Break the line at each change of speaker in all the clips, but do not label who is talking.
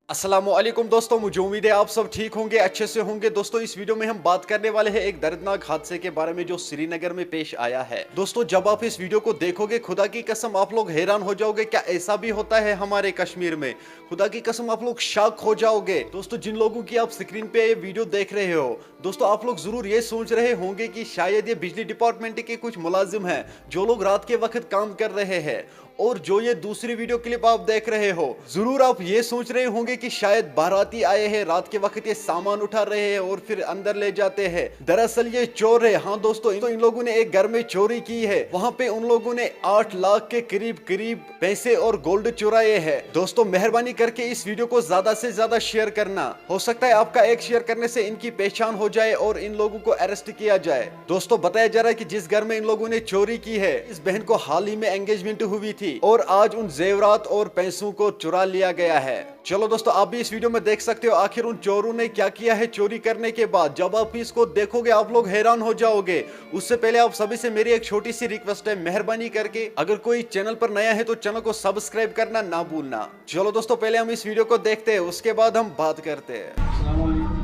अस्सलामुअलैकुम दोस्तों, मुझे उम्मीद है आप सब ठीक होंगे, अच्छे से होंगे। दोस्तों इस वीडियो में हम बात करने वाले हैं एक दर्दनाक हादसे के बारे में जो श्रीनगर में पेश आया है। दोस्तों जब आप इस वीडियो को देखोगे, खुदा की कसम आप लोग हैरान हो जाओगे, क्या ऐसा भी होता है हमारे कश्मीर में। खुदा की कसम आप लोग शॉक हो जाओगे। दोस्तों जिन लोगों की आप स्क्रीन पे ये वीडियो देख रहे हो, दोस्तों आप लोग जरूर ये सोच रहे होंगे कि शायद ये बिजली डिपार्टमेंट के कुछ मुलाजिम हैं जो लोग रात के वक्त काम कर रहे हैं, और जो ये दूसरी वीडियो क्लिप आप देख रहे हो, जरूर आप ये सोच रहे होंगे कि शायद बाराती आए हैं, रात के वक्त ये सामान उठा रहे हैं और फिर अंदर ले जाते हैं। दरअसल ये चोर है। हाँ दोस्तों, इन लोगों ने एक घर में चोरी की है। वहाँ पे उन लोगों ने 8 लाख के करीब पैसे और गोल्ड चुराए हैं। दोस्तों मेहरबानी करके इस वीडियो को ज्यादा से ज्यादा शेयर करना। हो सकता है आपका एक शेयर करने से इनकी पहचान हो जाए और इन लोगों को अरेस्ट किया जाए। दोस्तों बताया जा रहा है कि जिस घर में इन लोगों ने चोरी की है, इस बहन को हाल ही में एंगेजमेंट हुई थी और आज उन जेवरात और पैसों को चुरा लिया गया है। चलो दोस्तों आप भी इस वीडियो में देख सकते हो आखिर उन चोरों ने क्या किया है चोरी करने के बाद। जब आप इसको देखोगे आप लोग हैरान हो जाओगे। उससे पहले आप सभी से मेरी एक छोटी सी रिक्वेस्ट है, मेहरबानी करके अगर कोई चैनल पर नया है तो चैनल को सब्सक्राइब करना ना भूलना। चलो दोस्तों पहले हम इस वीडियो को देखते हैं, उसके बाद हम बात करते हैं।
अस्सलाम वालेकुम।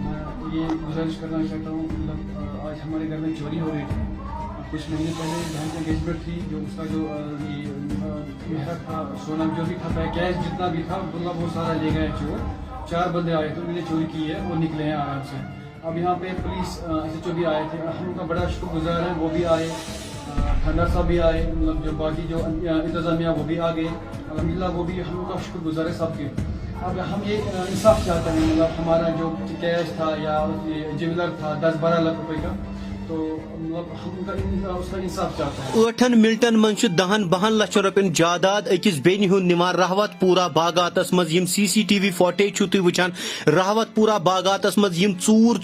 मैं ये गुजारिश करना चाहता हूँ, मतलब आज हमारे घर में चोरी हो रही थी। कुछ महीने पहले बहन की एंगेजमेंट थी, जो उसका जो मेहर था, सोना जो भी था, कैश जितना भी था, मतलब वो सारा ले गए चोर। 4 बंदे आए थे, उन्होंने चोरी की है, वो निकले हैं आराम से। अब यहाँ पे पुलिस SHO भी आए थे, हम उनका बड़ा शुक्रगुजार है, वो भी आए, थाना साहब भी आए, मतलब जो बाकी जो इंतजामिया वो भी आ गए। अल्हम्दुलिल्लाह वो भी हम उनका शुक्रगुजार है सबके। अब हम ये इंसाफ चाहते हैं, मतलब हमारा जो कैश था या ज्वेलर था 10-12 लाख रुपए का, तो मतलब हम उसका इंसाफ चाहते हैं।
8 मिनटन मन 10-12 लाख रुपयन जायदाद अकिस बेन हुंद निवान रहवत पूरा बागातस मज यम CCTV फुटेज छु तुई वुचान। रहवत पूरा बागातस मज यम चूर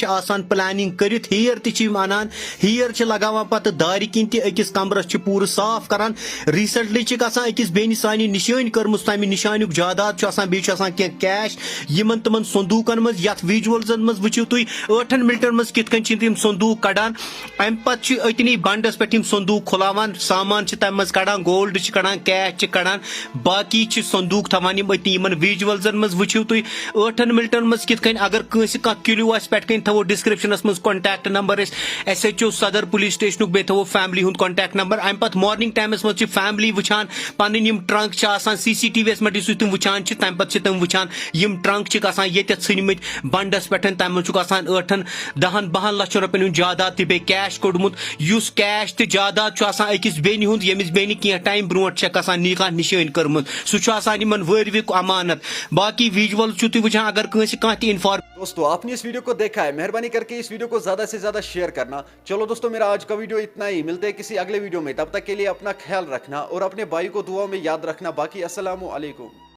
आसान प्लानिंग करित हेयर तिम अनान, हेयर च लगावान पत दारि किन ति अकिस कमरस च पूर साफ करान। रिसेंटली च आसान अकिस बेन सानि निशान करमुस, तमि निशानुक जायदाद च आसान, बेय च आसान के कैश यमन तमन संदूकन मज यथ विजुअल्सन मज वुचिव तुई 8 मिनटन मज कित कन च संदूक कड़ान। अम पे अतनी बंडस पे संदूक खुलावान, सामान तम मज कड़ान, गोल्ड कड़ान, कैश कड़ान, बाकी संदूक थवान अतनी विजुअल्सन मज वुचिव तुई 8 मिनटन मज कित कन। अगर कंस किलू पे कन थवो डिस्क्रिप्शनस मज कॉन्टैक्ट नंबर SHO सदर पुलिस स्टेशन बे थवो फैमिली हुंद कॉन्टैक्ट नंबर। अम पे मॉर्निंग टाइमस मज फैमिली वुचान पन ट्रंक CCTV मे तुम वुचान तम पे तुम वुचान यम ट्रंक ये षनमित बंडस पे तम 8-10-12 लाख रुपयन हुंद जायदाद ते कैश कोडमुत, युस कैश ते जायदाद अकिस बेन हुंद यमिस बेन कह टाइम ब्रोट निकाह निशान करमुत, सह वर्विक अमानत। बाकी विजुअल तुम वुचान अगर कह इन्फॉर्म।
दोस्तों आपने इस वीडियो को देखा है, मेहरबानी करके इस वीडियो को ज्यादा से ज्यादा शेयर करना। चलो दोस्तों मेरा आज का वीडियो इतना ही, मिलते हैं किसी अगले वीडियो में, तब तक के लिए अपना ख्याल रखना और अपने भाई को दुआ में याद रखना। बाकी अस्सलामु अलैकुम।